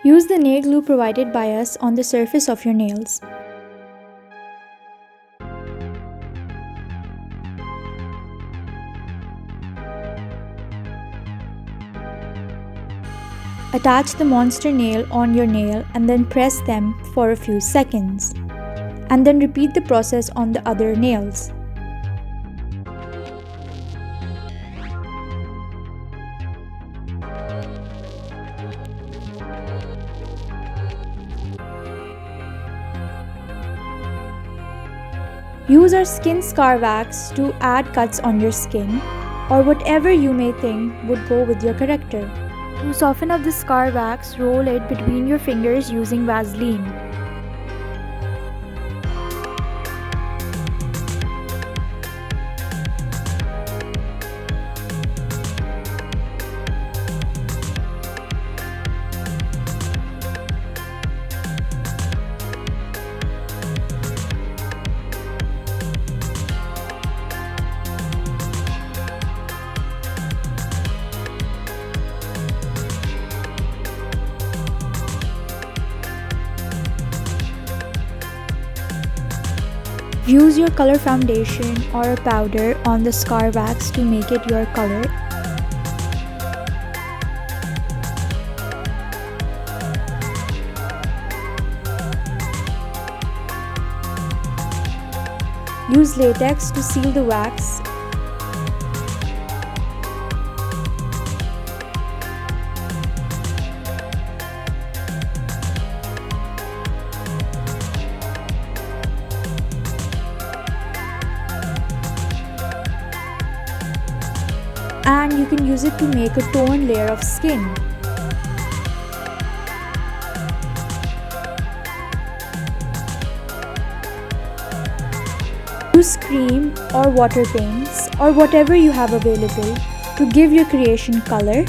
Use the nail glue provided by us on the surface of your nails. Attach the monster nail on your nail and then press them for a few seconds. And then repeat the process on the other nails. Use our skin scar wax to add cuts on your skin or whatever you may think would go with your character. To soften up the scar wax, roll it between your fingers using Vaseline. Use your color foundation or a powder on the scar wax to make it your color. Use latex to seal the wax. And you can use it to make a toned layer of skin. Use cream or water paints or whatever you have available to give your creation color.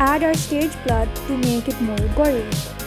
Add our stage blood to make it more gory.